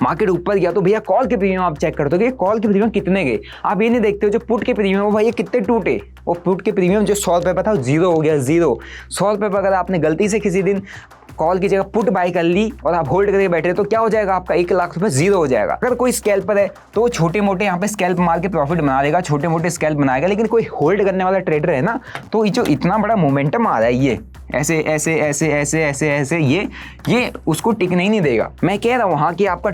Market ऊपर गया तो भैया कॉल के प्रीमियम आप चेक करते हो कि कॉल के प्रीमियम कितने गए। आप ये नहीं देखते हो जो पुट के प्रीमियम हो भाई ये कितने टूटे। वो पुट के प्रीमियम जो 100 रुपये पर था जीरो हो गया, जीरो। 100 रुपये पर अगर आपने गलती से किसी दिन कॉल की जगह पुट बाय कर ली और आप होल्ड करके बैठे तो क्या हो जाएगा, आपका 1 लाख रुपए जीरो हो जाएगा। अगर कोई स्कैल्पर है तो छोटे मोटे यहाँ पे स्कैल्प मार के प्रॉफिट बना लेगा, छोटे मोटे स्कैल्प बनाएगा। लेकिन कोई होल्ड करने वाला ट्रेडर है ना, तो जो इतना बड़ा मोमेंटम आ रहा है ये ऐसे ऐसे ऐसे ऐसे ऐसे ऐसे ये उसको टिकने ही नहीं देगा। मैं कह रहा हूँ हाँ कि आपका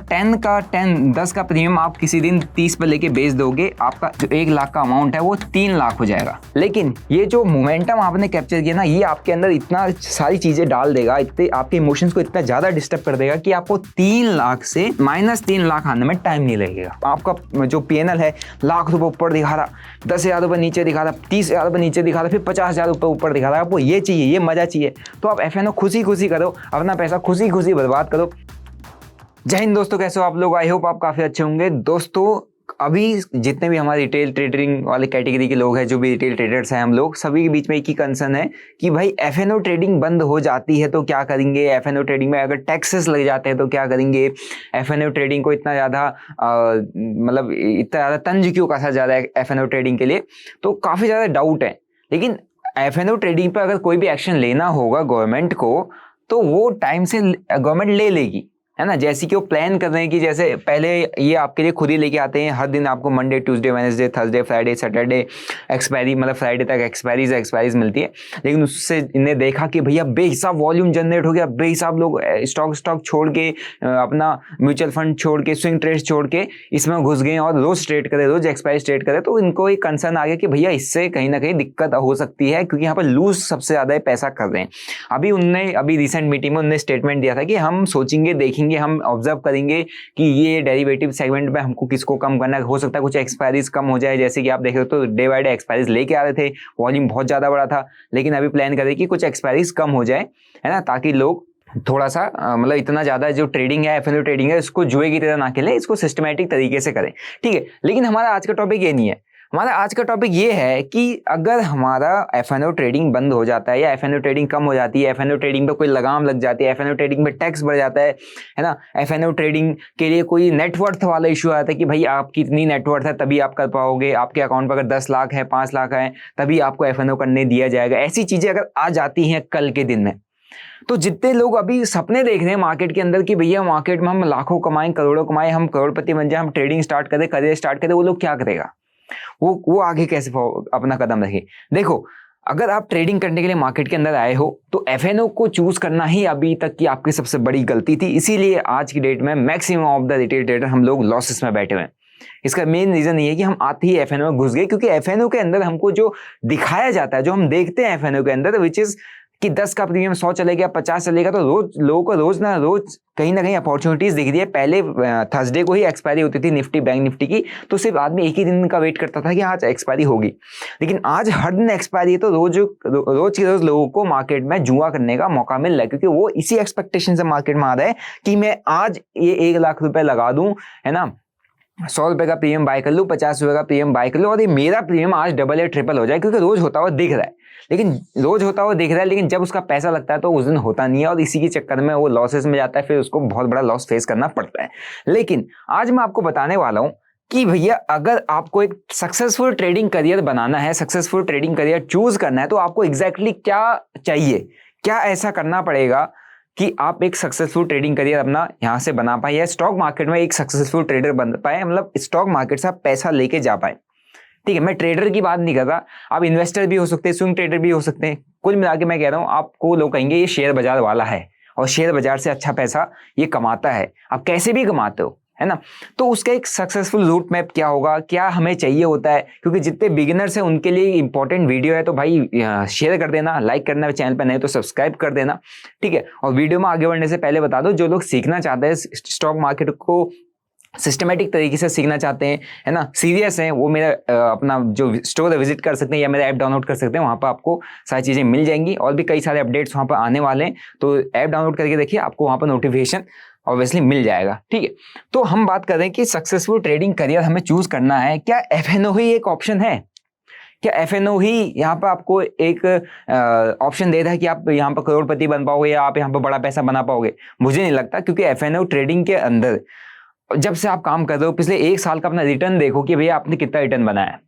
10 का प्रीमियम आप किसी दिन 30 पर लेके बेच दोगे, आपका जो 1 लाख का अमाउंट है वो 3 लाख हो जाएगा। लेकिन ये जो मोमेंटम आपने कैप्चर किया ना, ये आपके अंदर इतना सारी चीजें डाल देगा, इतने आपके इमोशंस को इतना ज्यादा डिस्टर्ब कर देगा कि आपको 3 लाख से -3 लाख आने में टाइम नहीं लगेगा। आपका जो PNL है लाख रुपए ऊपर दिखा रहा, 10,000 रुपये नीचे दिखा रहा, 30,000 रुपये नीचे दिखा रहा, फिर 50,000 रुपये ऊपर दिखा रहा है। आपको ये चाहिए, ये मजा चाहिए तो आप FNO खुशी खुशी करो, अपना पैसा खुशी खुशी बर्बाद करो। जय हिंद दोस्तों, कैसे हो आप लोग? आई होप आप काफी अच्छे होंगे। दोस्तों अभी जितने भी हमारे रिटेल ट्रेडिंग वाले कैटेगरी के लोग हैं, जो भी रिटेल ट्रेडर्स हैं, हम लोग सभी के बीच में एक ही कंसर्न है कि भाई FNO ट्रेडिंग बंद हो जाती है तो क्या करेंगे, FNO ट्रेडिंग में अगर टैक्सेस लग जाते हैं तो क्या करेंगे, FNO ट्रेडिंग को इतना ज़्यादा मतलब इतना ज़्यादा तंज क्यों कसा जा रहा है FNO ट्रेडिंग के लिए। तो काफ़ी ज़्यादा डाउट है। लेकिन FNO ट्रेडिंग पर अगर कोई भी एक्शन लेना होगा गवर्नमेंट को तो वो टाइम से गवर्नमेंट ले लेगी, है ना। जैसे कि वो प्लान कर रहे हैं कि जैसे पहले ये आपके लिए खुद ही लेके आते हैं, हर दिन आपको Monday Tuesday Wednesday Thursday Friday Saturday expiry, मतलब फ्राइडे तक एक्सपायरीज मिलती है। लेकिन उससे इन्हें देखा कि भैया बेहिसाब वॉल्यूम जनरेट हो गया, बेहिसाब लोग स्टॉक छोड़ के अपना म्यूचुअल फंड छोड़ के स्विंग ट्रेड्स छोड़ के इसमें घुस गए और रोज ट्रेड करे, रोज एक्सपायरी ट्रेड करे। तो इनको एक कंसर्न आ गया कि भैया इससे कहीं ना कहीं दिक्कत हो सकती है, क्योंकि यहाँ पर लूज सबसे ज्यादा पैसा कर रहे हैं। अभी रिसेंट मीटिंग में उन्होंने स्टेटमेंट दिया था कि हम सोचेंगे, देखेंगे, हम ऑब्जर्व करेंगे कि ये डेरिवेटिव सेगमेंट में हमको किसको कम करना है। हो सकता है कुछ एक्सपायरीज कम हो जाए, जैसे कि आप देख रहे हो तो डे बाय डे एक्सपायरीज लेके आ रहे थे, वॉल्यूम बहुत ज्यादा बड़ा था। लेकिन अभी प्लान करें कि कुछ एक्सपायरीज कम हो जाए, है ना, ताकि लोग थोड़ा सा मतलब इतना ज्यादा जो ट्रेडिंग है FNO ट्रेडिंग है इसको जुए की तरह ना खेले, इसको सिस्टमैटिक तरीके से करें, ठीक है। लेकिन हमारा आज का टॉपिक ये नहीं है। हमारा आज का टॉपिक ये है कि अगर हमारा FNO ट्रेडिंग बंद हो जाता है या FNO ट्रेडिंग कम हो जाती है, FNO ट्रेडिंग पे कोई लगाम लग जाती है, FNO ट्रेडिंग पे टैक्स बढ़ जाता है ना, FNO ट्रेडिंग के लिए कोई नेटवर्थ वाला इशू आता है कि भाई आपकी इतनी नेटवर्थ है तभी आप कर पाओगे, आपके अकाउंट पर अगर 10 लाख है 5 लाख है तभी आपको FNO करने दिया जाएगा। ऐसी चीजें अगर आ जाती हैं कल के दिन में, तो जितने लोग अभी सपने देख रहे हैं मार्केट के अंदर कि भैया मार्केट में हम लाखों कमाएं, करोड़ों कमाएं, हम करोड़पति बन जाए, हम ट्रेडिंग स्टार्ट करें, करियर स्टार्ट करें, वो लोग क्या करेगा, वो आगे कैसे अपना कदम रखे। देखो अगर आप ट्रेडिंग करने के लिए मार्केट के अंदर आए हो तो FNO को चूज करना ही अभी तक की आपकी सबसे बड़ी गलती थी। इसीलिए आज की डेट में maximum of the retail trader हम लोग लॉसेस में बैठे हुए हैं। इसका मेन रीजन ये है कि हम आते ही FNO में घुस गए, क्योंकि FNO के अंदर हमको जो दिखाया जाता है, जो हम देखते हैं FNO के अंदर, विच इज कि 10 का प्रीमियम 100 चलेगा, 50 चलेगा, तो रोज लोगों को रोज ना कहीं अपॉर्चुनिटीज दिख रही है। पहले थर्सडे को ही एक्सपायरी होती थी निफ्टी बैंक निफ्टी की, तो सिर्फ आदमी एक ही दिन का वेट करता था कि आज एक्सपायरी होगी। लेकिन आज हर दिन एक्सपायरी है, तो रोज के रोज लोगों को मार्केट में जुआ करने का मौका मिल रहा है, क्योंकि वो इसी एक्सपेक्टेशन से मार्केट में आ रहा है कि मैं आज ये 1 लाख रुपए लगा दूं, है ना, 100 रुपए का प्रीमियम बाय कर लूं, 50 रुपए का प्रीमियम बाय कर लूं और ये मेरा प्रीमियम आज डबल या ट्रिपल हो जाए, क्योंकि रोज होता हुआ दिख रहा है। लेकिन जब उसका पैसा लगता है तो उस दिन होता नहीं है, और इसी के चक्कर में वो लॉसेस में जाता है, फिर उसको बहुत बड़ा लॉस फेस करना पड़ता है। लेकिन आज मैं आपको बताने वाला हूं कि भैया अगर आपको एक सक्सेसफुल ट्रेडिंग करियर बनाना है, सक्सेसफुल ट्रेडिंग करियर चूज करना है, तो आपको एग्जैक्टली क्या चाहिए, क्या ऐसा करना पड़ेगा कि आप एक सक्सेसफुल ट्रेडिंग करियर अपना यहां से बना पाए, या स्टॉक मार्केट में एक सक्सेसफुल ट्रेडर बन पाए, मतलब स्टॉक मार्केट से आप पैसा लेके जा पाए। ठीक है, मैं ट्रेडर की बात नहीं कर रहा, आप इन्वेस्टर भी हो सकते हैं, स्विंग ट्रेडर भी हो सकते हैं। कुल मिला के मैं कह रहा हूं, आपको लोग कहेंगे ये शेयर बाजार वाला है और शेयर बाजार से अच्छा पैसा ये कमाता है, आप कैसे भी कमाते हो, है ना। तो उसका एक सक्सेसफुल रूट मैप क्या होगा, क्या हमें चाहिए होता है, क्योंकि जितने बिगिनर्स हैं उनके लिए इंपॉर्टेंट वीडियो है, तो भाई शेयर कर देना, लाइक करना, चैनल पर नहीं तो सब्सक्राइब कर देना, ठीक है। और वीडियो में आगे बढ़ने से पहले बता दो, जो लोग सीखना चाहते हैं स्टॉक मार्केट को सिस्टमेटिक तरीके से सीखना चाहते हैं, है ना, सीरियस हैं, वो मेरा अपना जो स्टोर है विजिट कर सकते हैं, या मेरा ऐप डाउनलोड कर सकते हैं। वहाँ पर आपको सारी चीज़ें मिल जाएंगी और भी कई सारे अपडेट्स वहाँ पर आने वाले हैं, तो ऐप डाउनलोड करके देखिए, आपको वहाँ पर नोटिफिकेशन ऑब्वियसली मिल जाएगा, ठीक है। तो हम बात कर रहे हैं कि सक्सेसफुल ट्रेडिंग करियर हमें चूज करना है, क्या FNO ही एक ऑप्शन है, क्या FNO ही यहाँ पर आपको एक ऑप्शन दे रहा है कि आप यहाँ पर करोड़पति बन पाओगे या आप यहाँ पर बड़ा पैसा बना पाओगे? मुझे नहीं लगता, क्योंकि FNO ट्रेडिंग के अंदर जब से आप काम कर रहे हो पिछले 1 साल का अपना रिटर्न देखो कि भैया आपने कितना रिटर्न बनाया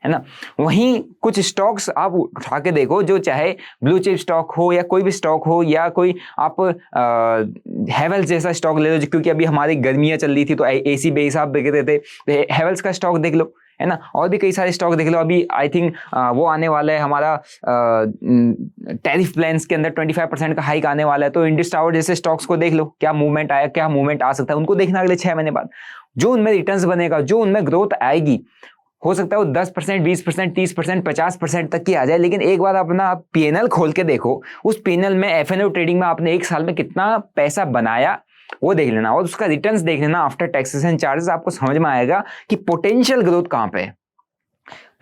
है ना। वहीं कुछ स्टॉक्स आप उठा के देखो, जो चाहे ब्लू चिप स्टॉक हो या कोई भी स्टॉक हो, या कोई आप हैवेल्स जैसा स्टॉक ले लो, क्योंकि अभी हमारी गर्मियां चल रही थी तो एसी बेस आप बिक रहे थे, तो हैवेल्स का स्टॉक देख लो, है ना। और भी कई सारे स्टॉक देख लो। अभी आई थिंक वो आने वाला है हमारा टैरिफ प्लान्स के अंदर 25% का हाइक आने वाला है, तो इंडस टावर जैसे स्टॉक्स को देख लो, क्या मूवमेंट आया, क्या मूवमेंट आ सकता है, उनको देखना अगले 6 महीने बाद। जो उनमें रिटर्न्स बनेगा, जो उनमें ग्रोथ आएगी, हो सकता है वो 10%, 20%, 30%, 50% तक की आ जाए, लेकिन एक बार अपना पीएनएल खोल के देखो, उस पीएनएल में एफएनओ ट्रेडिंग में आपने 1 साल में कितना पैसा बनाया वो देख लेना, और उसका रिटर्न्स देख लेना आफ्टर टैक्सेस एंड चार्जेस। आपको समझ में आएगा कि पोटेंशियल ग्रोथ कहां पे है।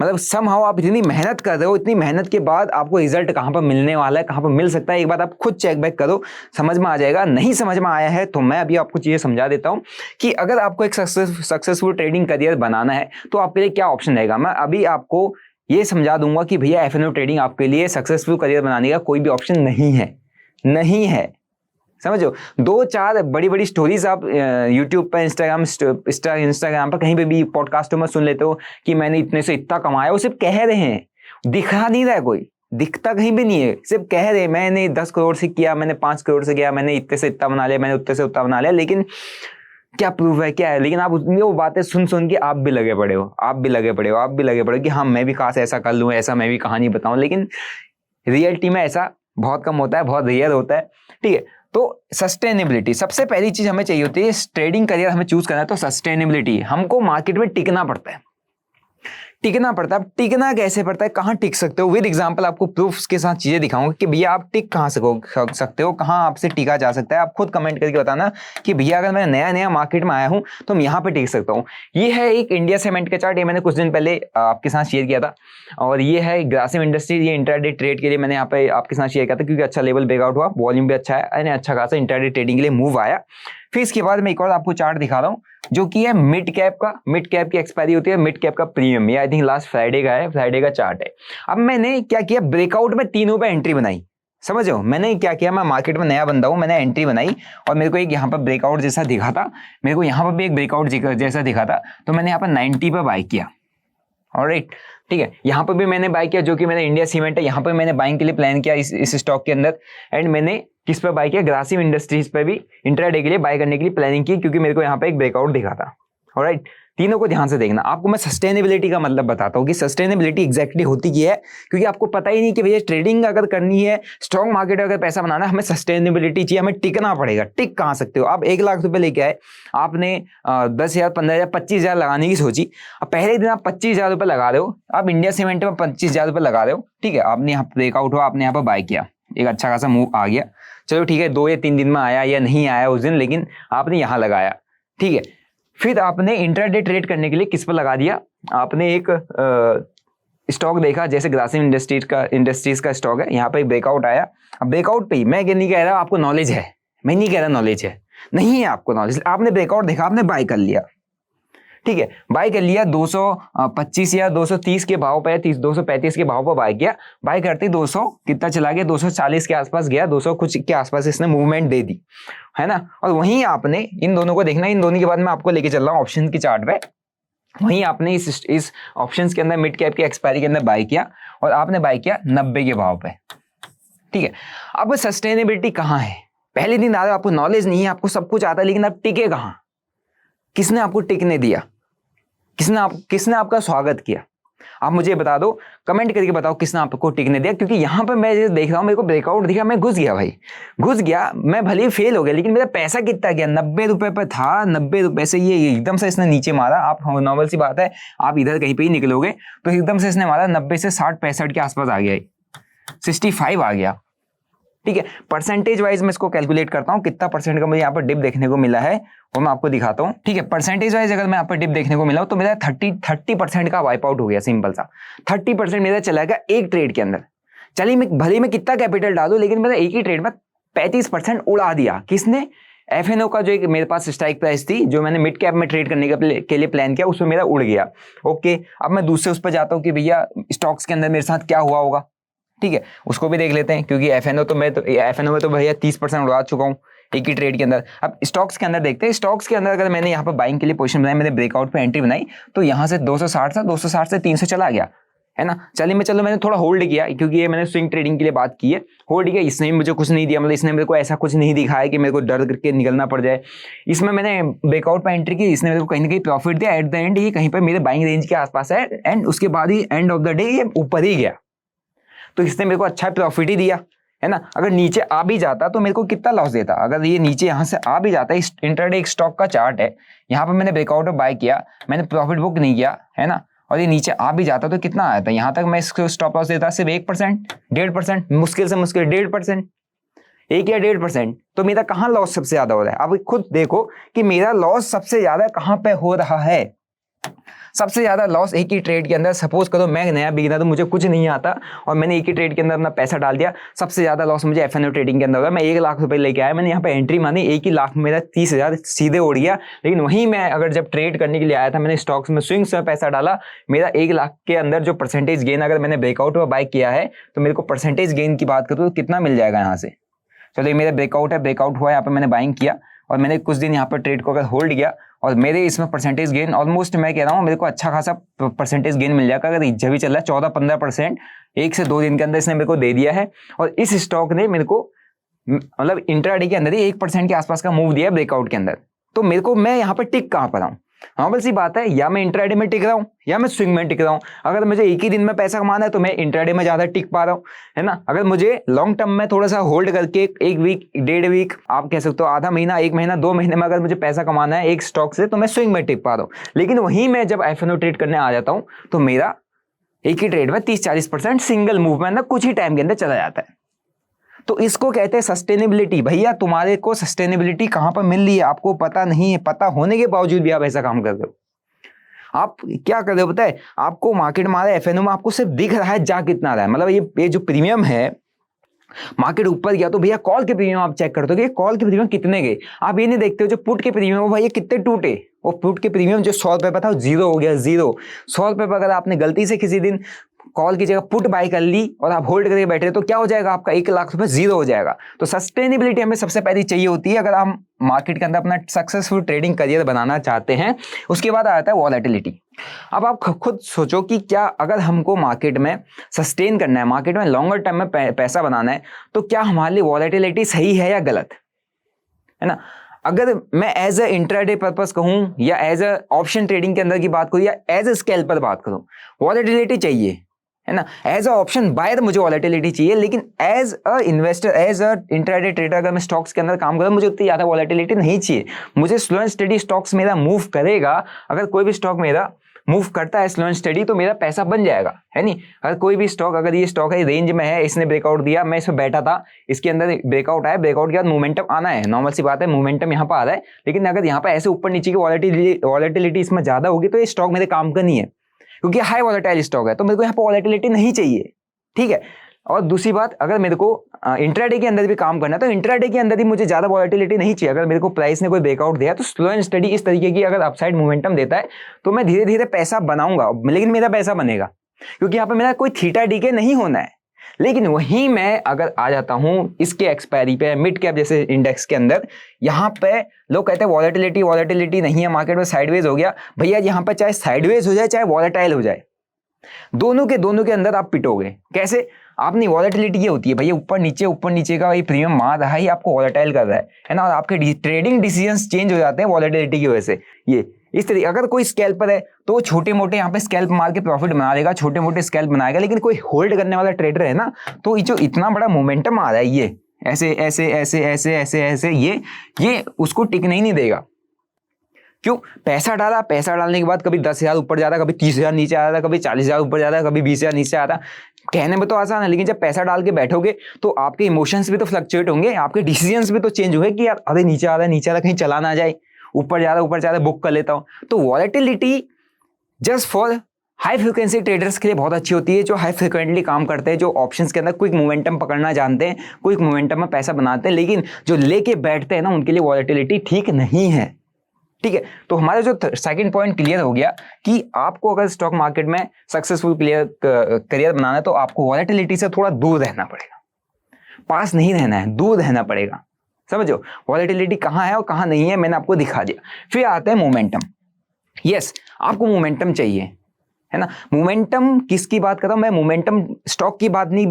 मतलब समहाउ आप इतनी मेहनत कर रहे हो, इतनी मेहनत के बाद आपको रिजल्ट कहां पर मिलने वाला है, कहां पर मिल सकता है, एक बार आप खुद चेक बैक करो, समझ में आ जाएगा। नहीं समझ में आया है तो मैं अभी आपको चीजें समझा देता हूं कि अगर आपको एक सक्सेसफुल ट्रेडिंग करियर बनाना है तो आपके लिए क्या ऑप्शन रहेगा। मैं अभी आपको ये समझा दूंगा कि भैया एफएनओ ट्रेडिंग आपके लिए सक्सेसफुल करियर बनाने का कोई भी ऑप्शन नहीं है, नहीं है, समझो। 2-4 बड़ी बड़ी स्टोरीज आप यूट्यूब पर, इंस्टाग्राम पर, कहीं पे भी पॉडकास्टों में सुन लेते हो कि मैंने इतने से इतना कमाया, वो सिर्फ कह रहे हैं, दिखा नहीं रहा है, कोई दिखता कहीं भी नहीं है, सिर्फ कह रहे हैं मैंने 10 करोड़ से किया, मैंने 5 करोड़ से किया, मैंने इतने से इतना बना लिया, मैंने उतने से उतना बना लिया, लेकिन क्या प्रूफ है, क्या है। लेकिन आप उसमें वो बातें सुन सुन के आप भी लगे पड़े हो, आप भी लगे पड़े हो, आप भी लगे पड़े हो कि हाँ मैं भी काश ऐसा कर लूँ, ऐसा मैं भी कहानी बताऊं, लेकिन रियलिटी में ऐसा बहुत कम होता है, बहुत रेयर होता है, ठीक है। तो सस्टेनेबिलिटी सबसे पहली चीज हमें चाहिए होती है। ट्रेडिंग करियर हमें चूज करना है तो सस्टेनेबिलिटी, हमको मार्केट में टिकना पड़ता है, टिकना पड़ता है। टिकना कैसे पड़ता है, कहां टिक सकते हो, विद एग्जांपल आपको प्रूफ्स के साथ चीजें दिखाऊंगा कि भैया आप टिक कहां सकते हो, कहां आपसे टिका जा सकता है। आप खुद कमेंट करके बताना कि भैया अगर मैं नया नया मार्केट में आया हूं तो मैं यहां पे टिक सकता हूं। ये है एक इंडिया सीमेंट का चार्ट, ये मैंने कुछ दिन पहले आपके साथ शेयर किया था, और ये है ग्रासिम इंडस्ट्रीज, ये इंट्राडे ट्रेड के लिए मैंने यहाँ पे आपके साथ शेयर किया था, क्योंकि अच्छा लेवल ब्रेकआउट हुआ, वॉल्यूम भी अच्छा है, अच्छा खासा इंट्राडे ट्रेडिंग के लिए मूव आया। फिर इसके बाद मैं एक और आपको चार्ट दिखा रहा हूं जो कि है मिड कैप का। मिड कैप की एक्सपायरी होती है, मिड कैप का प्रीमियम, ये आई थिंक लास्ट फ्राइडे का है, फ्राइडे का चार्ट है। अब मैंने क्या किया, ब्रेकआउट में तीनों पे एंट्री बनाई, समझ रहे हो। मैंने क्या किया, मैं मार्केट में नया बंदा हूं, मैंने एंट्री बनाई और मेरे को एक यहाँ पर ब्रेकआउट जैसा दिखा था, मेरे को यहाँ पर भी एक ब्रेकआउट जैसा दिखा था, तो मैंने यहाँ पर 90 पे बाय किया। ऑलराइट, ठीक है। यहाँ पर भी मैंने बाय किया, जो कि मैंने इंडिया सीमेंट है, यहाँ पर मैंने बाइंग के लिए प्लान किया इस स्टॉक के अंदर, एंड मैंने किस पर बाय किया, ग्रासिम इंडस्ट्रीज पर भी इंट्राडे के लिए बाय करने के लिए प्लानिंग की, क्योंकि मेरे को यहाँ पे एक ब्रेकआउट दिखा था। ऑलराइट, तीनों को ध्यान से देखना। आपको मैं सस्टेनेबिलिटी का मतलब बताता हूँ कि सस्टेनेबिलिटी एग्जैक्टली होती क्या है, क्योंकि आपको पता ही नहीं कि भैया ट्रेडिंग अगर करनी है, स्टॉक मार्केट अगर पैसा बनाना है, हमें सस्टेनेबिलिटी चाहिए, हमें टिकना पड़ेगा। टिक कहाँ सकते हो आप, 1 लाख रुपए लेके आए, आपने 10,000, 15,000, 25,000 लगाने की सोची, अब पहले दिन आप 25,000 रुपए लगा रहे हो, आप इंडिया सीमेंट में 25,000 रुपए लगा रहे हो, ठीक है। आपने यहाँ ब्रेकआउट हुआ, आपने यहाँ पर बाय किया, एक अच्छा खासा मूव आ गया, चलो ठीक है, 2 या 3 दिन में आया या नहीं आया उस दिन, लेकिन आपने यहाँ लगाया, ठीक है। फिर आपने इंट्राडे ट्रेड करने के लिए किस पर लगा दिया, आपने एक स्टॉक देखा, जैसे ग्रासिम इंडस्ट्रीज का स्टॉक है, यहाँ पे एक ब्रेकआउट आया। अब ब्रेकआउट पे ही मैं नहीं कह रहा आपको नॉलेज है, मैं नहीं कह रहा नॉलेज है, नहीं है आपको नॉलेज, आपने ब्रेकआउट देखा, आपने बाय कर लिया, ठीक है। बाय कर लिया 225 या 230 के भाव पे, 235 के भाव पर बाय किया। बाय करते 200 कितना चला गया, 240 के आसपास गया, 200 कुछ के आसपास इसने मूवमेंट दे दी, है ना। और वहीं आपने इन दोनों को देखना, इन दोनों के बाद मैं आपको लेके चल रहा हूँ ऑप्शन की चार्ट पे। वहीं आपने इस ऑप्शंस के अंदर मिड कैप की एक्सपायरी के अंदर बाय किया, और आपने बाय किया 90 के भाव पे, ठीक है। अब सस्टेनेबिलिटी कहाँ है, पहले दिन आ रहे हो, आपको नॉलेज नहीं है, आपको सब कुछ आता है, लेकिन आप टिके कहाँ, किसने आपको टिकने दिया, किसने आपका स्वागत किया, आप मुझे बता दो, कमेंट करके बताओ किसने आपको टिकने दिया। क्योंकि यहां पर मैं देख रहा हूं, मेरे को ब्रेकआउट दिखा, मैं घुस गया भाई, घुस गया, मैं भले ही फेल हो गया, लेकिन मेरा पैसा कितना गया, 90 रुपए पर था, 90 रुपए से ये एकदम से इसने नीचे मारा। आप नॉर्मल सी बात है, आप इधर कहीं पे ही निकलोगे तो एकदम से इसने मारा 90 से 60-65 के आसपास आ गया, 65 आ गया, ठीक है। परसेंटेज वाइज मैं इसको कैलकुलेट करता हूं, कितना परसेंट का मुझे यहाँ पर डिप देखने को मिला है वो मैं आपको दिखाता हूं, ठीक है। परसेंटेज वाइज अगर मैं यहाँ पर डिप देखने को मिला तो मेरा 30% का वाइप आउट हो गया, सिंपल सा 30% मेरा चला गया एक ट्रेड के अंदर। चलिए मैं भले मैं कितना कैपिटल डालूं, लेकिन मेरा एक ही ट्रेड में 35% उड़ा दिया। किसने, एफएनओ का जो एक मेरे पास स्ट्राइक प्राइस थी, जो मैंने मिड कैप में ट्रेड करने के लिए प्लान किया, उसमें मेरा उड़ गया। ओके, अब मैं दूसरे उस पर जाता हूँ कि भैया स्टॉक्स के अंदर मेरे साथ क्या हुआ होगा, ठीक है, उसको भी देख लेते हैं। क्योंकि एफएनओ में तो भैया 30% उड़ा चुका हूँ, एक ही ट्रेड के अंदर। अब स्टॉक्स के अंदर देखते हैं, स्टॉक्स के अंदर अगर मैंने यहाँ पर बाइंग के लिए पोजीशन बनाई, मैंने ब्रेकआउट पे एंट्री बनाई, तो यहाँ से 260 था, 260 से 300 चला गया, है ना। चलो मैंने थोड़ा होल्ड किया, क्योंकि ये मैंने स्विंग ट्रेडिंग के लिए बात की है, होल्ड किया। इसने मुझे कुछ नहीं दिया, मतलब इसने मेरे को ऐसा कुछ नहीं दिखाया कि मेरे को डर करके निकलना पड़ जाए। इसमें मैंने ब्रेकआउट पे एंट्री की, इसने मेरे को कहीं ना कहीं प्रॉफिट दिया। एट द एंड ये कहीं पर मेरे बाइंग रेंज के आसपास है, एंड उसके बाद ही एंड ऑफ द डे ये ऊपर ही गया, तो इसने मेरे को अच्छा प्रॉफिट ही दिया, है ना। अगर नीचे आ भी जाता तो मेरे को कितना लॉस देता, अगर ये नीचे यहाँ से आ भी जाता। इंट्राडे एक स्टॉक का चार्ट है, यहाँ पर मैंने ब्रेकआउट बाय किया, मैंने प्रॉफिट बुक नहीं किया, है ना, और ये नीचे आ भी जाता तो कितना आया था, यहाँ तक मैं इसको स्टॉप लॉस देता सिर्फ 1%, 1.5%, मुश्किल से मुश्किल 1.5%, 1 या 1.5%। तो मेरा कहाँ लॉस सबसे ज्यादा हो रहा है, अब खुद देखो कि मेरा लॉस सबसे ज्यादा कहाँ पे हो रहा है। सबसे ज्यादा लॉस एक ही ट्रेड के अंदर, सपोज करो मैं नया बिगिनर, तो मुझे कुछ नहीं आता और मैंने एक ही ट्रेड के अंदर अपना पैसा डाल दिया, सबसे ज्यादा लॉस मुझे एफएनओ ट्रेडिंग के अंदर हुआ। मैं 1 लाख रुपए लेके आया, मैंने यहाँ पे एंट्री मानी, 1 ही लाख में मेरा 30,000 सीधे उड़ गया। लेकिन वहीं मैं अगर जब ट्रेड करने के लिए आया था, मैंने स्टॉक्स में स्विंग्स में पैसा डाला, मेरा 1 लाख के अंदर जो परसेंटेज गेन, अगर मैंने ब्रेकआउट में बाय किया है तो मेरे को परसेंटेज गेन की बात करूँ तो कितना मिल जाएगा यहाँ से। चलो ये मेरा ब्रेकआउट है, ब्रेकआउट हुआ, यहाँ पे मैंने बाइंग किया और मैंने कुछ दिन यहाँ पर ट्रेड को अगर होल्ड किया और मेरे इसमें परसेंटेज गेन ऑलमोस्ट, मैं कह रहा हूँ मेरे को अच्छा खासा परसेंटेज गेन मिल जाएगा। अगर जब भी चल रहा है 14-15% 1 से 2 दिन के अंदर इसने मेरे को दे दिया है, और इस स्टॉक ने मेरे को मतलब इंट्राडे के अंदर ही 1% के आसपास का मूव दिया ब्रेकआउट के अंदर। तो मेरे को, मैं यहाँ पर टिक कहाँ पर हूँ, नॉर्मल सी बात है, या मैं इंट्राडे में टिक रहा हूँ या मैं स्विंग में टिक रहा हूँ। अगर मुझे एक ही दिन में पैसा कमाना है तो मैं इंट्राडे में ज्यादा टिक पा रहा हूँ, है ना। अगर मुझे लॉन्ग टर्म में थोड़ा सा होल्ड करके 1 वीक 1.5 वीक, आप कह सकते हो आधा महीना, 1 महीना, 2 महीने में अगर मुझे पैसा कमाना है एक स्टॉक से, तो मैं स्विंग में टिक पा रहा हूँ। लेकिन वहीं मैं जब एफएनओ ट्रेड करने आ जाता हूँ तो मेरा एक ही ट्रेड में 30-40% सिंगल मूव में कुछ ही टाइम के अंदर चला जाता है। तो इसको कहते हैं सस्टेनेबिलिटी। भैया तुम्हारे को सस्टेनेबिलिटी कहां पर मिल रही है आपको पता नहीं है, पता होने के बावजूद भी आप ऐसा काम कर रहे हो। आप क्या कर रहे हो पता है, आपको मार्केट मारा एफएनओ में, आपको सिर्फ दिख रहा है जा कितना रहा है, मतलब ये जो प्रीमियम है, मार्केट ऊपर गया तो भैया कॉल के प्रीमियम आप चेक करते हो कि कॉल के प्रीमियम कितने गए। आप ये नहीं देखते हो जो पुट के प्रीमियम हो भैया कितने टूटे। वो पुट के प्रीमियम जो 100 रुपए पर था वो 0 हो गया, 0। 100 रुपए पर अगर आपने गलती से किसी दिन कॉल की जगह पुट बाय कर ली और आप होल्ड करके बैठे तो क्या हो जाएगा, आपका 1 लाख रुपए 0 हो जाएगा। तो सस्टेनेबिलिटी हमें सबसे पहले चाहिए होती है अगर हम मार्केट के अंदर अपना सक्सेसफुल ट्रेडिंग करियर बनाना चाहते हैं। उसके बाद आता है वॉलेटिलिटी। अब आप खुद सोचो कि क्या अगर हमको मार्केट में सस्टेन करना है, मार्केट में लॉन्गर टर्म में पैसा बनाना है, तो क्या हमारे लिए वॉलेटिलिटी सही है या गलत, है ना। अगर मैं एज अ इंट्राडे पर्पस कहूं या एज अ ऑप्शन ट्रेडिंग के अंदर की बात करूं या एज अ स्कैल्पर बात करूं, वॉलेटिलिटी चाहिए, है ना। एज अ ऑप्शन बायर मुझे वॉलेटिलिटी चाहिए, लेकिन as a investor, as a intraday trader अगर मैं स्टॉक्स के अंदर काम करूं मुझे उतनी ज्यादा वॉलेटिलिटी नहीं चाहिए। मुझे स्लो एंड स्टडी स्टॉक्स मेरा मूव करेगा, अगर कोई भी स्टॉक मेरा मूव करता है स्लो एंड स्टडी तो मेरा पैसा बन जाएगा, है नहीं। अगर कोई भी स्टॉक, अगर ये स्टॉक है रेंज में है, इसने ब्रेकआउट दिया, मैं इसमें बैठा था, इसके अंदर ब्रेकआउट आया, ब्रेकआउट के बाद मोमेंटम आना है, नॉर्मल सी बात है, मोमेंटम यहाँ पर आ रहा है। लेकिन अगर यहाँ पर ऐसे ऊपर नीचे की वॉलेटिलिटी इसमें ज्यादा होगी तो ये स्टॉक मेरे काम का नहीं है, क्योंकि हाई वॉलेटाइल स्टॉक है, तो मेरे को यहाँ पर वॉलेटिलिटी नहीं चाहिए, ठीक है। और दूसरी बात, अगर मेरे को इंट्राडे के अंदर भी काम करना है तो इंट्राडे के अंदर भी मुझे ज्यादा वॉलेटिलिटी नहीं चाहिए। अगर मेरे को प्राइस ने कोई ब्रेकआउट दिया तो स्लो एंड स्टडी इस तरीके की अगर अपसाइड मोमेंटम देता है तो मैं धीरे धीरे पैसा बनाऊंगा, लेकिन मेरा पैसा बनेगा क्योंकि यहाँ पे मेरा कोई थीटा डीके नहीं होना है। लेकिन वहीं मैं अगर आ जाता हूं इसके एक्सपायरी पे, मिड कैप जैसे इंडेक्स के अंदर, यहाँ पे लोग कहते हैं वॉलेटिलिटी नहीं है, मार्केट में साइडवेज हो गया। भैया यहाँ पे चाहे साइडवेज हो जाए चाहे वॉलेटाइल हो जाए, दोनों के अंदर आप पिटोगे। कैसे? आपने वॉलेटिलिटी ये होती है भैया ऊपर नीचे का ये प्रीमियम मार रहा है, आपको वॉलेटाइल कर रहा है ना, और आपके ट्रेडिंग डिसीजंस चेंज हो जाते हैं वॉलेटिलिटी की वजह से। ये इस तरीके, अगर कोई स्कैल्पर है तो छोटे मोटे यहाँ पे स्कैल्प मार के प्रॉफिट बना देगा, छोटे मोटे स्कैल्प बनाएगा। लेकिन कोई होल्ड करने वाला ट्रेडर है ना, तो जो इतना बड़ा मोमेंटम आ रहा है, ये ऐसे ऐसे ऐसे ऐसे ऐसे ऐसे ये उसको टिकने ही नहीं देगा। क्यों? पैसा डालने के बाद कभी 10,000 ऊपर जाता, कभी 30,000 नीचे आता, कभी 40,000 ऊपर जाता, कभी 20,000 नीचे आता। कहने में तो आसान है, लेकिन जब पैसा डाल के बैठोगे तो आपके इमोशंस भी तो फ्लक्चुएट होंगे, आपके डिसीजंस भी तो चेंज होंगे कि यार अरे नीचे आ रहा है, कहीं चला ना जाए, ऊपर जा रहा है बुक कर लेता हूं। तो volatility just for high frequency traders के लिए बहुत अच्छी होती है, जो हाई फ्रिक्वेंटली काम करते हैं, जो ऑप्शंस के अंदर क्विक मोमेंटम पकड़ना जानते हैं, क्विक मोमेंटम में पैसा बनाते हैं। लेकिन जो लेके बैठते हैं ना, उनके लिए वॉलेटिलिटी ठीक नहीं है, ठीक है। तो हमारा जो सेकंड पॉइंट क्लियर हो गया कि आपको अगर स्टॉक मार्केट में सक्सेसफुल करियर बनाना है तो आपको वॉलेटिलिटी से थोड़ा दूर रहना पड़ेगा, पास नहीं रहना है, दूर रहना पड़ेगा। समझो वॉलेटिलिटी कहाँ है और कहाँ नहीं है, मैंने आपको दिखा दिया। फिर आता है मोमेंटम। यस, आपको मोमेंटम चाहिए, है ना। मोमेंटम किसकी बात कर रहा हूं मैं? मोमेंटम स्टॉक की बात नहीं,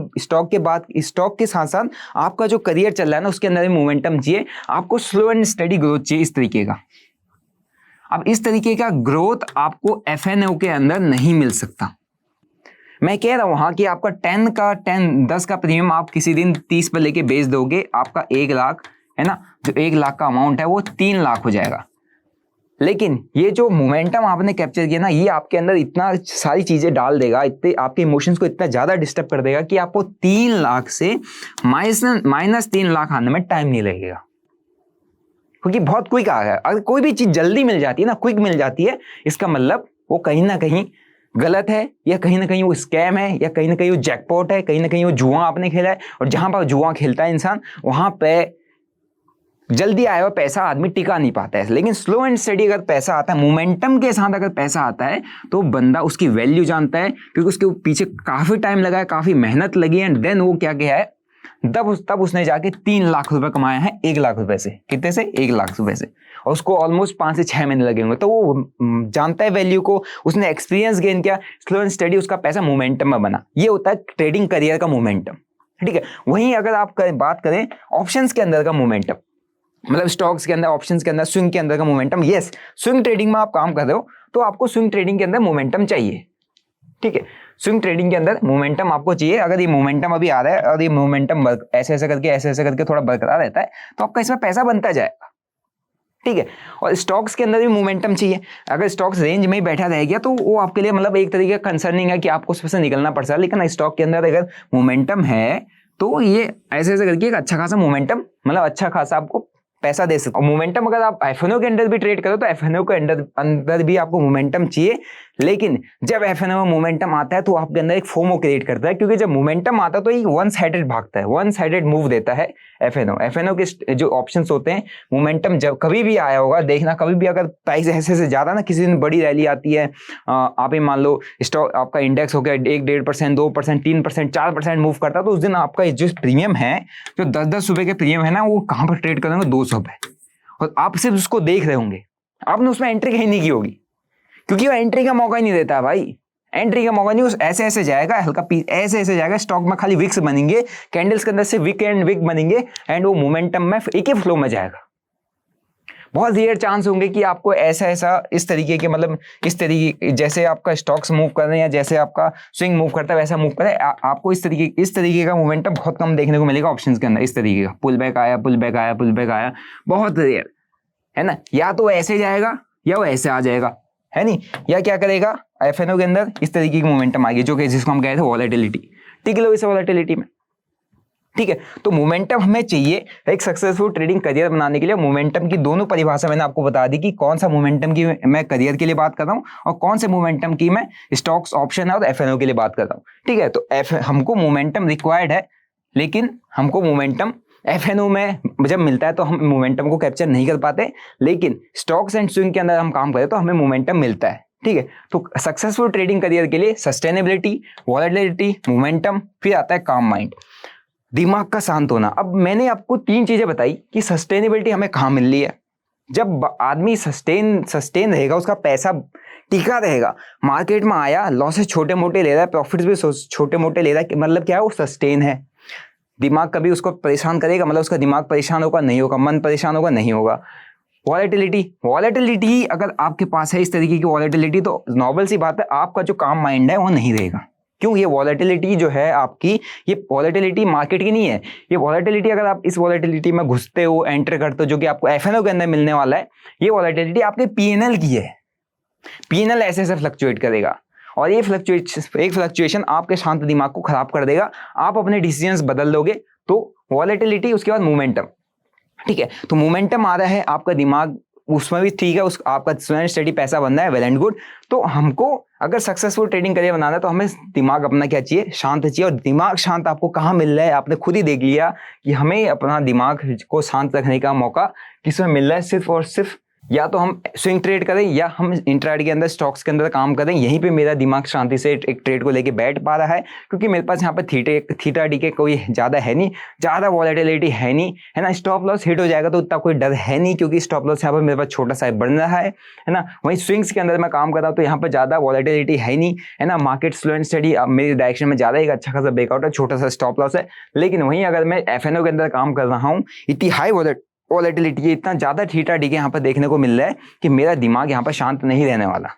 स्टॉक के साथ साथ आपका जो करियर चल रहा है ना उसके अंदर मोमेंटम चाहिए। आपको स्लो एंड स्टडी ग्रोथ चाहिए इस तरीके का। अब इस तरीके का ग्रोथ आपको एफएनओ के अंदर नहीं मिल सकता। मैं कह रहा हूं हाँ कि आपका 10 का प्रीमियम आप किसी दिन 30 पर लेके बेच दोगे, आपका 1 लाख, है ना, जो 1 लाख का अमाउंट है वो 3 लाख हो जाएगा। लेकिन ये जो मोमेंटम आपने कैप्चर किया ना, ये आपके अंदर इतना सारी चीजें डाल देगा, इतने आपके इमोशंस को इतना ज्यादा डिस्टर्ब कर देगा कि आपको 3 लाख से माइनस 3 लाख आने में टाइम नहीं लगेगा, क्योंकि बहुत क्विक आ गया। अगर कोई भी चीज जल्दी मिल जाती है ना, क्विक मिल जाती है, इसका मतलब वो कहीं ना कहीं गलत है, या कहीं ना कहीं वो स्कैम है, या कहीं ना कहीं वो जैकपॉट है, कहीं ना कहीं वो जुआ आपने खेला है। और जहां पर जुआ खेलता है इंसान, वहां पे जल्दी आया हुआ पैसा आदमी टिका नहीं पाता है। लेकिन स्लो एंड स्टडी अगर पैसा आता है, मोमेंटम के साथ अगर पैसा आता है, तो बंदा उसकी वैल्यू जानता है, क्योंकि उसके पीछे काफी टाइम लगा है, काफी मेहनत लगी है, एंड देन वो क्या किया है, तब उसने जाके 3 लाख रुपए कमाया है 1 लाख रुपए से। कितने से? 1 लाख रुपए से। और उसको ऑलमोस्ट 5 से 6 महीने लगे होंगे। तो वो जानता है वैल्यू को, उसने एक्सपीरियंस गेन किया, स्लो एंड स्टडी उसका पैसा मोमेंटम में बना। ये होता है ट्रेडिंग करियर का मोमेंटम, ठीक है। वहीं अगर आप बात करें ऑप्शंस के अंदर का मोमेंटम, मतलब स्टॉक्स के अंदर, ऑप्शंस के अंदर, स्विंग के अंदर का मोमेंटम। यस, स्विंग ट्रेडिंग में आप काम कर रहे हो तो आपको स्विंग ट्रेडिंग के अंदर मोमेंटम चाहिए, ठीक है। स्विंग ट्रेडिंग के अंदर मोमेंटम आपको चाहिए। अगर ये मोमेंटम अभी आ रहा है और ये मोमेंटम ऐसे ऐसे करके थोड़ा बरकरार रहता है, तो आपका इसमें पैसा बनता जाएगा, ठीक है। और स्टॉक्स के अंदर भी मोमेंटम चाहिए। अगर स्टॉक्स रेंज में ही बैठा रह गया तो वो आपके लिए मतलब एक तरीके का कंसर्निंग है कि आपको उसमें से निकलना पड़ सकता है। लेकिन स्टॉक के अंदर अगर मोमेंटम है तो ये ऐसे ऐसे करके एक अच्छा खासा मोमेंटम, मतलब अच्छा खासा आपको पैसा दे सकते हो। मोमेंटम अगर आप एफएनओ के अंदर भी ट्रेड करो तो एफएनओ के अंदर भी आपको मोमेंटम चाहिए। लेकिन जब एफएनओ में मोमेंटम आता है तो आपके अंदर एक फोमो क्रिएट करता है, क्योंकि जब मोमेंटम आता है तो एक वन साइडेड भागता है, वन साइडेड मूव देता है एफएनओ के जो ऑप्शंस होते हैं। मोमेंटम जब कभी भी आया होगा, देखना कभी भी अगर प्राइस ऐसे से ज्यादा ना, किसी दिन बड़ी रैली आती है, आप ही मान लो स्टॉक आपका इंडेक्स हो गया 1-1.5%, 2%, 3%, 4% मूव करता है, तो उस दिन आपका जो प्रीमियम है, जो 10-10 रुपए के प्रीमियम है ना, वो कहां पर ट्रेड करेंगे? 200 पे। और आप सिर्फ उसको देख रहे होंगे, आपने उसमें एंट्री कहीं नहीं की होगी, क्योंकि वो एंट्री का मौका ही नहीं देता भाई। एंट्री का मौका नहीं, उस ऐसे ऐसे जाएगा, हल्का पीस ऐसे ऐसे जाएगा। स्टॉक में खाली विक्स बनेंगे, कैंडल्स के अंदर से विक एंड विक बनेंगे, एंड वो मोमेंटम में एक ही फ्लो में जाएगा। बहुत रेयर चांस होंगे कि आपको ऐसा ऐसा इस तरीके के, मतलब इस तरीके जैसे आपका स्टॉक्स मूव कर रहे हैं या जैसे आपका स्विंग मूव करता है वैसा मूव करे। आपको इस तरीके का मोमेंटम बहुत कम देखने को मिलेगा ऑप्शंस के अंदर। इस तरीके का पुल बैक आया, पुल बैक आया, पुल बैक आया, बहुत रेयर है ना। या तो ऐसे जाएगा या वो ऐसे आ जाएगा, है नहीं, या क्या करेगा एफएनओ के अंदर इस तरीके की मोमेंटम आ गई, जो कि जिसको हम कहे थे वॉलेटिलिटी। टिक लो इस वॉलेटिलिटी में, ठीक है। तो मोमेंटम हमें चाहिए एक सक्सेसफुल ट्रेडिंग करियर बनाने के लिए। मोमेंटम की दोनों परिभाषा मैंने आपको बता दी कि कौन सा मोमेंटम की मैं करियर के लिए बात कर रहा हूं और कौन से मोमेंटम की मैं स्टॉक्स, ऑप्शन और एफएनओ के लिए बात कर रहा हूं, ठीक है। तो हमको मोमेंटम रिक्वायर्ड है, लेकिन हमको मोमेंटम एफएनओ में जब मिलता है तो हम मोमेंटम को कैप्चर नहीं कर पाते, लेकिन स्टॉक्स एंड स्विंग के अंदर हम काम करें तो हमें मोमेंटम मिलता है, ठीक है। तो सक्सेसफुल ट्रेडिंग करियर के लिए सस्टेनेबिलिटी, वॉलेटिलिटी, मोमेंटम, फिर आता है काम माइंड, दिमाग का शांत होना। अब मैंने आपको 3 चीजें बताई कि सस्टेनेबिलिटी हमें कहाँ मिल रही है। जब आदमी सस्टेन रहेगा, उसका पैसा टिका रहेगा, मार्केट में आया, लॉसेस छोटे मोटे ले रहा है, प्रॉफिट्स भी छोटे मोटे ले रहा है, मतलब क्या है, वो सस्टेन है। दिमाग कभी उसको परेशान करेगा, मतलब उसका दिमाग परेशान होगा नहीं होगा, मन परेशान होगा नहीं होगा। वॉलेटिलिटी अगर आपके पास है इस तरीके की वॉलेटिलिटी, तो नॉर्मल सी बात है आपका जो काम माइंड है वो नहीं रहेगा। क्यों? ये वॉलेटिलिटी जो है आपकी, ये वॉलेटिलिटी मार्केट की नहीं है। ये वॉलेटिलिटी अगर आप इस वॉलेटिलिटी में घुसते हो, एंटर करते हो, जो कि आपको एफएनओ के अंदर मिलने वाला है, ये वॉलेटिलिटी आपके पीएनएल की है। पीएनएल ऐसे ऐसे फ्लक्चुएट करेगा, और ये फ्लक्चुएशन आपके शांत दिमाग को खराब कर देगा। आप अपने डिसीजंस बदल दोगे। तो वॉलेटिलिटी, उसके बाद मोमेंटम, ठीक है। तो मोमेंटम आ रहा है, आपका दिमाग उसमें भी ठीक है, उस आपका स्वयं स्टडी पैसा बनना है, वेल एंड गुड। तो हमको अगर सक्सेसफुल ट्रेडिंग करियर बनाना है तो हमें दिमाग अपना क्या चाहिए, शांत चाहिए। और दिमाग शांत आपको कहाँ मिल रहा है, आपने खुद ही देख लिया कि हमें अपना दिमाग को शांत रखने का मौका किसमें मिल रहा है, सिर्फ और सिर्फ या तो हम स्विंग ट्रेड करें या हम इंट्राडे के अंदर स्टॉक्स के अंदर काम करें। यहीं पे मेरा दिमाग शांति से एक ट्रेड को लेके बैठ पा रहा है, क्योंकि मेरे पास यहाँ पे थीटा डी के कोई ज़्यादा है नहीं, ज़्यादा वॉलेटिलिटी है नहीं, है ना। स्टॉप लॉस हिट हो जाएगा तो उतना कोई डर है नहीं, क्योंकि स्टॉप लॉस यहाँ पर मेरे पास छोटा सा बन रहा है ना। वहीं स्विंग्स के अंदर मैं काम कर रहा हूँ तो यहाँ पर ज़्यादा वॉलेटिलिटी है नहीं, है ना। मार्केट स्लो एंड स्टडी मेरी डायरेक्शन में ज़्यादा एक अच्छा खासा ब्रेकआउट है, छोटा सा स्टॉप लॉस है। लेकिन वहीं अगर मैं एफएनओ के अंदर काम कर रहा हूँ, इतनी हाई वॉलेटिलिटी, इतना ज़्यादा थीटा डी के यहाँ पर देखने को मिल रहा है कि मेरा दिमाग यहाँ पर शांत नहीं रहने वाला,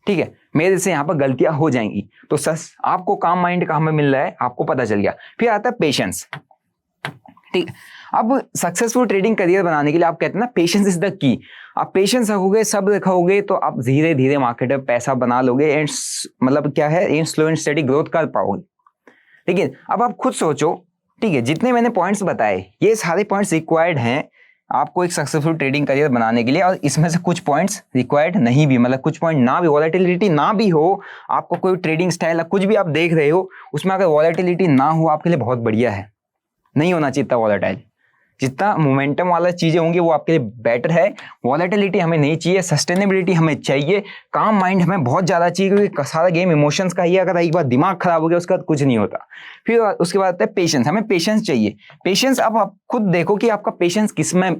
ठीक है। मेरे से यहाँ पर गलतियां हो जाएंगी। तो सस आपको काम माइंड कहाँ में मिल रहा है आपको पता चल गया। फिर आता है पेशेंस, ठीक। अब सक्सेसफुल ट्रेडिंग करियर बनाने के लिए आप कहते हैं ना पेशेंस इज द की। आप पेशेंस रखोगे, सब रखोगे तो आप धीरे धीरे मार्केट में पैसा बना लोगे एंड मतलब क्या है, in slow and study growth कर पाओगे। लेकिन अब आप खुद सोचो, ठीक है, जितने मैंने पॉइंट्स बताए ये सारे पॉइंट्स रिक्वायर्ड हैं आपको एक सक्सेसफुल ट्रेडिंग करियर बनाने के लिए, और इसमें से कुछ पॉइंट्स रिक्वायर्ड नहीं भी, मतलब कुछ पॉइंट ना भी, वॉलेटिलिटी ना भी हो, आपको कोई ट्रेडिंग स्टाइल कुछ भी आप देख रहे हो उसमें अगर वॉलेटिलिटी ना हो आपके लिए बहुत बढ़िया है। नहीं होना चाहिए इतना वॉलेटाइल, जितना मोमेंटम वाला चीजें होंगी वो आपके लिए बेटर है। वॉलेटिलिटी हमें नहीं चाहिए, सस्टेनेबिलिटी हमें चाहिए, काम माइंड हमें बहुत ज़्यादा चाहिए, क्योंकि सारा गेम इमोशंस का ही है। अगर एक बार दिमाग खराब हो गया उसके बाद कुछ नहीं होता। फिर उसके बाद आता है पेशेंस, हमें पेशेंस चाहिए। पेशेंस, अब आप खुद देखो कि आपका पेशेंस किस में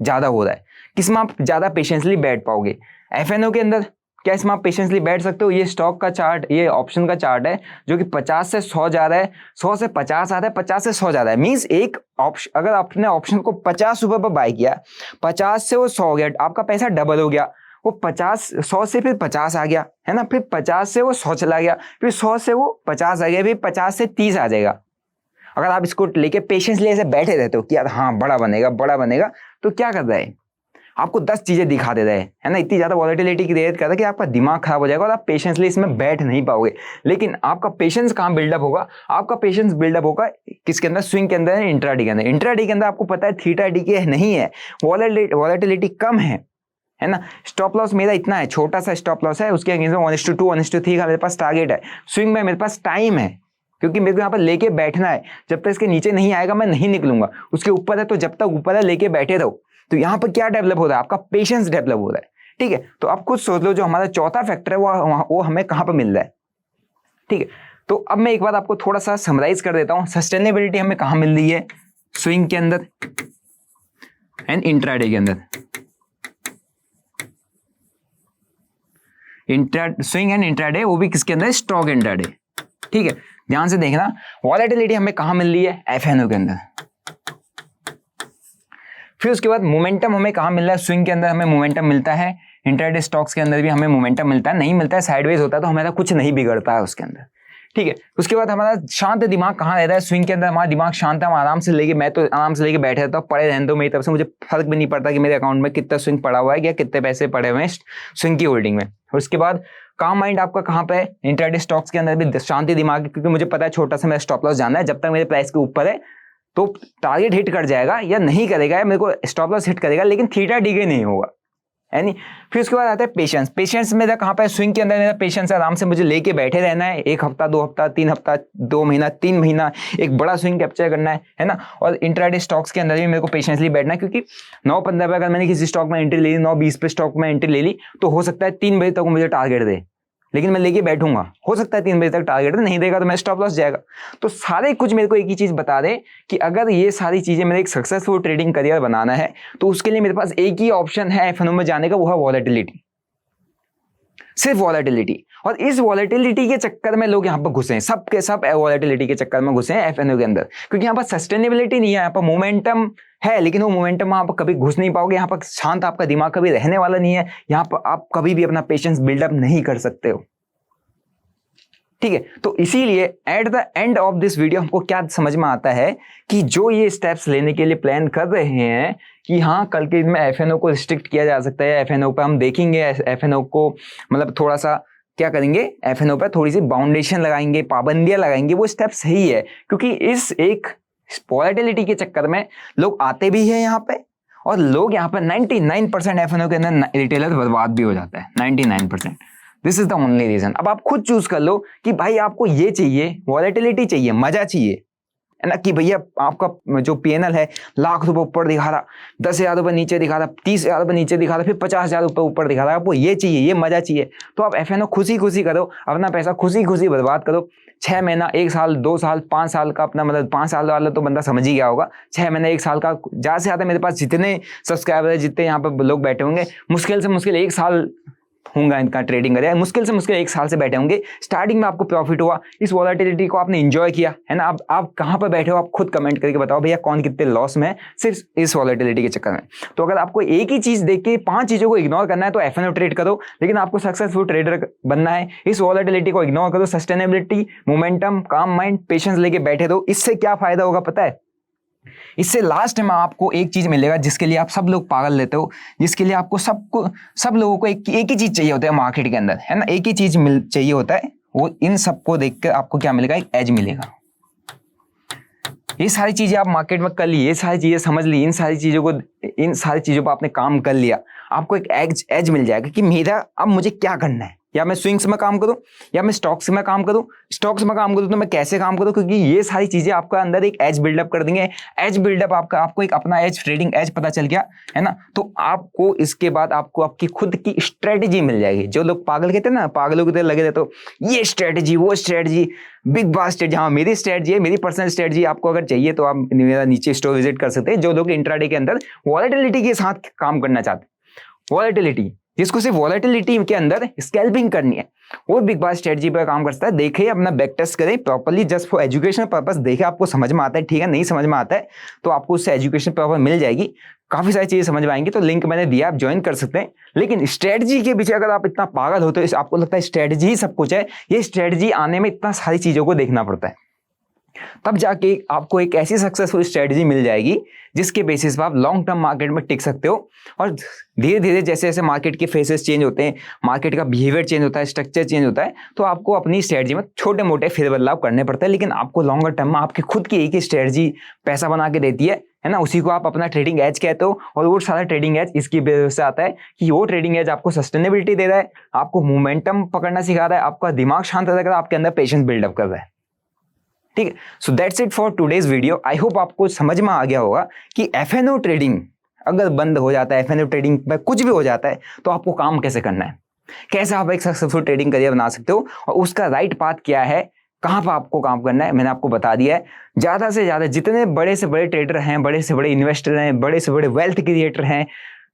ज़्यादा हो रहा है, किस में आप ज़्यादा पेशेंसली बैठ पाओगे। एफएनओ के अंदर क्या इसमें आप पेशेंसली बैठ सकते हो? ये स्टॉक का चार्ट, ये ऑप्शन का चार्ट है जो कि 50 से 100 जा रहा है, 100 से 50 आ रहा है, 50 से 100 जा रहा है। मींस एक ऑप्शन, अगर आपने ऑप्शन को 50 रुपए पर बाय किया, 50 से वो 100 हो गया, आपका पैसा डबल हो गया। वो 50, 100 से फिर 50 आ गया, है ना। फिर 50 से वो 100 चला गया, फिर 100 से वो 50 आ गया, फिर 50 से 30 आ जाएगा। अगर आप इसको लेके पेशेंसली ऐसे बैठे रहते हो कि यार हाँ बड़ा बनेगा बड़ा बनेगा, तो क्या कर रहा है, आपको 10 चीजें दिखा दे रहे हैं, है ना। इतनी ज्यादा वॉलेटिलिटी क्रिएट कर रहा है कि आपका दिमाग खराब हो जाएगा और आप पेशेंसली इसमें बैठ नहीं पाओगे। लेकिन आपका पेशेंस कहाँ बिल्डअप होगा? आपका पेशेंस बिल्डअप होगा किसके अंदर? स्विंग के अंदर, इंट्राडे के अंदर। इंट्राडे के अंदर आपको पता है थीटा डी के नहीं है, वॉलेटिलिटी कम है ना। स्टॉप लॉस मेरा इतना है, छोटा सा स्टॉप लॉस है, उसके अगेंस्ट में 1:2 1:3 का मेरे पास टारगेट है। स्विंग में मेरे पास टाइम है, क्योंकि मेरे को यहाँ पर लेके बैठना है। जब तक इसके नीचे नहीं आएगा मैं नहीं निकलूंगा। उसके ऊपर है तो जब तक ऊपर है लेके बैठे रहो। तो यहाँ पर क्या डेवलप हो रहा है? आपका पेशेंस डेवलप हो रहा है, ठीक है। तो आप खुद सोच लो, जो हमारा चौथा फैक्टर है वो हमें कहाँ पर मिल रहा है, ठीक है। तो अब मैं एक बार आपको थोड़ा सा समराइज कर देता हूँ। सस्टेनेबिलिटी हमें कहाँ मिल रही है? स्विंग के अंदर एंड इंट्राडे के अंदर। स्विंग एंड इंट्राडे, वो भी किसके अंदर? स्टॉक इंट्राडे, ठीक है। ध्यान से देखना, वॉलेटिलिटी हमें कहाँ मिल रही है? एफएनओ के अंदर। फिर उसके बाद मोमेंटम हमें कहाँ मिल रहा है? स्विंग के अंदर हमें मोमेंटम मिलता है, इंट्राडे स्टॉक्स के अंदर भी हमें मोमेंटम मिलता है। नहीं मिलता है, साइडवेज होता है, तो हमारा कुछ नहीं बिगड़ता है उसके अंदर, ठीक है। उसके बाद हमारा शांत दिमाग कहाँ रहता है? स्विंग के अंदर हमारा दिमाग शांत है, हम आराम से लेके, मैं तो आराम से लेके बैठे रहता हूँ, पड़े रहने दो मेरी तरफ से, मुझे फर्क भी नहीं पड़ता कि मेरे अकाउंट में कितना स्विंग पड़ा हुआ है या कितने पैसे पड़े हुए हैं स्विंग की होल्डिंग में। उसके बाद काम माइंड आपका कहाँ पे है? इंट्राडे स्टॉक्स के अंदर भी शांति दिमाग, क्योंकि मुझे पता है छोटा सा मेरा स्टॉप लॉस जाना है, जब तक मेरे प्राइस के ऊपर है तो टारगेट हिट कर जाएगा या नहीं करेगा, या मेरे को स्टॉप लॉस हिट करेगा, लेकिन थीटा डी के नहीं होगा, है नहीं। फिर उसके बाद आता है पेशेंस। पेशेंस मेरा कहाँ पे? स्विंग के अंदर मेरा पेशेंस है, आराम से मुझे लेके बैठे रहना है। 1 हफ्ता 2 हफ्ता 3 हफ्ता 2 महीना 3 महीना एक बड़ा स्विंग कैप्चर करना है ना। और इंट्राडे स्टॉक्स के अंदर भी मेरे को पेशेंसली बैठना है, क्योंकि 9-15 पे अगर मैंने किसी स्टॉक में एंट्री ले ली, 9-20 पे स्टॉक में एंट्री ले ली, तो हो सकता है 3 बजे तक मुझे टारगेट दे, लेकिन मैं लेके बैठूंगा, हो सकता है 3 बजे तक टारगेट नहीं देगा तो मैं स्टॉप लॉस जाएगा। तो सारे कुछ मेरे को एक ही चीज बता दे कि अगर ये सारी चीजें मेरे एक सक्सेसफुल ट्रेडिंग करियर बनाना है तो उसके लिए मेरे पास एक ही ऑप्शन है एफएनओ में जाने का, वो है वॉलेटिलिटी, सिर्फ वॉलेटिलिटी। और इस वॉलेटिलिटी के चक्कर में लोग यहाँ पर घुसे हैं, सब के सब वॉलेटिलिटी के चक्कर में घुसे हैं एफएनओ के अंदर, क्योंकि यहाँ पर सस्टेनेबिलिटी नहीं है, यहाँ पर मोमेंटम है, लेकिन वो मोमेंटम आप कभी घुस नहीं पाओगे। यहाँ पर शांत आपका दिमाग कभी रहने वाला नहीं है, यहाँ पर आप कभी भी अपना पेशेंस बिल्डअप नहीं कर सकते हो, ठीक है। तो इसीलिए at the end of this video हमको क्या समझ में आता है कि जो ये स्टेप्स लेने के लिए प्लान कर रहे हैं कि हाँ कल के दिन में एफएनओ को रिस्ट्रिक्ट किया जा सकता है, एफएनओ पे हम देखेंगे, एफएनओ को मतलब थोड़ा सा क्या करेंगे, एफएनओ पे थोड़ी सी बाउंडेशन लगाएंगे, पाबंदियां लगाएंगे, वो स्टेप सही है। क्योंकि इस एक वॉलेटिलिटी के चक्कर में लोग आते भी हैं यहाँ पे, और लोग यहाँ पर 99% एफएनओ के अंदर रिटेलर बर्बाद भी हो जाता है, 99%। This is the only reason. अब आप खुद चूज कर लो कि भाई आपको ये चाहिए, वॉलेटिलिटी चाहिए, मजा चाहिए, है ना, कि भैया आपका जो पीएनएल है लाख रुपए ऊपर दिखा रहा, 10,000 रुपये नीचे दिखा रहा, 30,000 रुपये नीचे दिखा रहा, फिर 50,000 रुपये ऊपर दिखा रहा है, आपको ये चाहिए, ये मजा चाहिए, तो आप एफएनओ खुशी खुशी करो, अपना पैसा खुशी खुशी बर्बाद करो। 6 महीना, 1 साल, 2 साल, 5 साल का अपना, मतलब 5 साल वाला तो बंदा समझ ही गया होगा, 6 महीने 1 साल का ज़्यादा से ज़्यादा, मेरे पास जितने सब्सक्राइबर है, जितने यहाँ पर लोग बैठे होंगे, मुश्किल से मुश्किल 1 साल होगा इनका ट्रेडिंग करें, मुश्किल से मुश्किल 1 साल से बैठे होंगे। स्टार्टिंग में आपको प्रॉफिट हुआ, इस वॉलेटिलिटी को आपने एंजॉय किया, है ना। अब आप कहाँ पर बैठे हो, आप खुद कमेंट करके बताओ भैया कौन कितने लॉस में है सिर्फ इस वॉलेटिलिटी के चक्कर में। तो अगर आपको एक ही चीज देख के 5 चीजों को इग्नोर करना है तो एफएनओ ट्रेड करो, लेकिन आपको सक्सेसफुल ट्रेडर बनना है, इस वॉलेटिलिटी को इग्नोर करो, सस्टेनेबिलिटी, मोमेंटम, काम माइंड, पेशेंस लेके बैठे दो। इससे क्या फायदा होगा पता है, इससे लास्ट में आपको एक चीज मिलेगा जिसके लिए आप सब लोग पागल लेते हो, जिसके लिए आपको सब लोगों को एक ही चीज चाहिए होता है मार्केट के अंदर, है ना, एक ही चीज चाहिए होता है, वो इन सबको देखकर आपको क्या मिलेगा, एक एज मिलेगा। ये सारी चीजें आप मार्केट में कर ली, ये सारी चीजें समझ ली, इन सारी चीजों पर आपने काम कर लिया, आपको एक एज मिल जाएगा कि मेरा अब मुझे क्या करना है, या मैं स्विंग्स में काम करूं या मैं स्टॉक्स में काम करूं, तो मैं कैसे काम करूं, क्योंकि ये सारी चीजें आपका अंदर एक एज बिल्डअप कर देंगे। एज बिल्डअप आपको एक अपना एज, ट्रेडिंग एज पता चल गया, है ना, तो आपको इसके बाद आपको आपकी खुद की स्ट्रेटेजी मिल जाएगी। जो लोग पागल कहते हैं ना, पागलों की तरह लगे रहते हो, ये स्ट्रेटेजी, वो स्ट्रेटेजी, बिग बास स्ट्रेटेजी, हाँ मेरी स्ट्रेटेजी है, मेरी पर्सनल स्ट्रेटेजी, आपको अगर चाहिए तो आप मेरा नीचे स्टोर विजिट कर सकते हैं। जो लोग इंट्राडे के अंदर वॉलेटिलिटी के साथ काम करना चाहते हैं, वॉलेटिलिटी जिसको सिर्फ वॉलेटिलिटी के अंदर स्कैल्पिंग करनी है, वो बिग बास स्ट्रेटजी पर काम करता है। देखिए, अपना बैक टेस्ट करें properly, just for education purpose, देखें आपको समझ में आता है, ठीक है, नहीं समझ में आता है तो आपको उससे एजुकेशन प्रॉपर मिल जाएगी, काफी सारी चीजें समझ में आएंगी। तो लिंक मैंने दिया, आप ज्वाइन कर सकते हैं। लेकिन स्ट्रेटजी के पीछे अगर आप इतना पागल हो तो आपको लगता है स्ट्रेटजी ही सब कुछ है, ये स्ट्रेटजी आने में इतना सारी चीजों को देखना पड़ता है, तब जाके आपको एक ऐसी सक्सेसफुल स्ट्रेटजी मिल जाएगी जिसके बेसिस पर आप लॉन्ग टर्म मार्केट में टिक सकते हो। और धीरे धीरे जैसे जैसे मार्केट के फेसेस चेंज होते हैं, मार्केट का बिहेवियर चेंज होता है, स्ट्रक्चर चेंज होता है, तो आपको अपनी स्ट्रेटजी में छोटे मोटे फेर बदलाव करने पड़ते हैं। लेकिन आपको लॉन्गर टर्म में आपकी खुद की एक ही स्ट्रेटजी पैसा बना के देती है ना, उसी को आप अपना ट्रेडिंग एज कहते हो। और वो सारा ट्रेडिंग एज इसकी वजह से आता है कि वो ट्रेडिंग एज आपको सस्टेनेबिलिटी दे रहा है, आपको मोमेंटम पकड़ना सिखा रहा है, आपका दिमाग शांत रखा, आपके अंदर पेशेंस बिल्डअप कर रहा है, ठीक है। So that's it for today's video. I hope आपको समझ में आ गया होगा कि एफएनओ ट्रेडिंग अगर बंद हो जाता है, एफएनओ ट्रेडिंग में कुछ भी हो जाता है, तो आपको काम कैसे करना है, कैसे आप एक सक्सेसफुल ट्रेडिंग करियर बना सकते हो, और उसका राइट पाथ क्या है, कहां पर आपको काम करना है, मैंने आपको बता दिया है। ज्यादा से ज्यादा जितने बड़े से बड़े ट्रेडर हैं, बड़े से बड़े इन्वेस्टर हैं, बड़े से बड़े वेल्थ क्रिएटर हैं,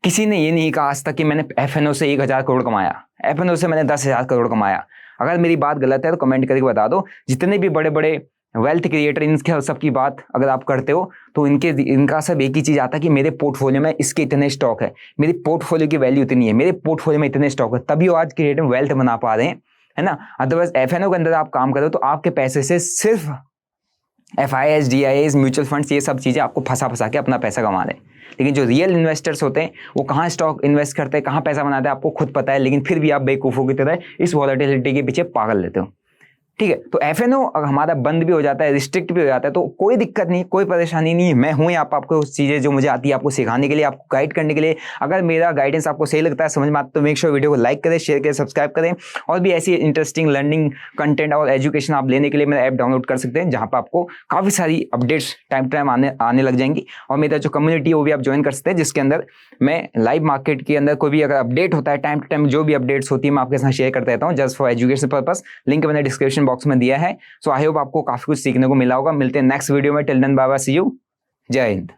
किसी ने ये नहीं कहा आज तक कि मैंने एफएनओ से 1,000 करोड़ कमाया, एफएनओ से मैंने 10,000 करोड़ कमाया। अगर मेरी बात गलत है तो कमेंट करके बता दो। जितने भी बड़े बड़े वेल्थ क्रिएटर, इनके सबकी बात अगर आप करते हो तो इनका सब एक ही चीज आता है कि मेरे पोर्टफोलियो में इसके इतने स्टॉक है, मेरी पोर्टफोलियो की वैल्यू इतनी है, मेरे पोर्टफोलियो में इतने स्टॉक है, तभी वो आज क्रिएटर वेल्थ बना पा रहे हैं, है ना। अदरवाइज एफएनओ के अंदर आप काम करो तो आपके पैसे से सिर्फ एफआईएस, डीआईएस, म्यूचुअल फंड्स, ये सब चीजें आपको फंसा के अपना पैसा कमा रहे हैं। लेकिन जो रियल इन्वेस्टर्स होते हैं वो कहाँ स्टॉक इन्वेस्ट करते हैं, कहाँ पैसा बनाते हैं, आपको खुद पता है, लेकिन फिर भी आप बेवकूफों की तरह इस वॉलेटिलिटी के पीछे पागल लेते हो, ठीक है। तो एफएनओ अगर हमारा बंद भी हो जाता है, रिस्ट्रिक्ट भी हो जाता है, तो कोई दिक्कत नहीं, कोई परेशानी नहीं है। मैं हूं यहाँ पर आपको चीजें जो मुझे आती है आपको सिखाने के लिए, आपको गाइड करने के लिए। अगर मेरा गाइडेंस आपको सही लगता है, समझ में आता है, तो मेक श्योर वीडियो को लाइक करें, शेयर करें, सब्सक्राइब करें। और भी ऐसी इंटरेस्टिंग लर्निंग कंटेंट और एजुकेशन आप लेने के लिए मेरा ऐप डाउनलोड कर सकते हैं, जहाँ पर आपको काफी सारी अपडेट्स टाइम टाइम आने लग जाएंगी। और मेरा जो कम्युनिटी है वो भी आप ज्वाइन कर सकते हैं, जिसके अंदर मैं लाइव मार्केट के अंदर कोई भी अगर अपडेट होता है, टाइम टू टाइम जो भी अपडेट्स होती है मैं आपके साथ शेयर करता रहता हूँ, just for education purpose. Link मैंने डिस्क्रिप्शन बॉक्स में दिया है। सो आई होप आपको काफी कुछ सीखने को मिला होगा। मिलते हैं नेक्स्ट वीडियो में। Till then bye bye, see you, Jai Hind.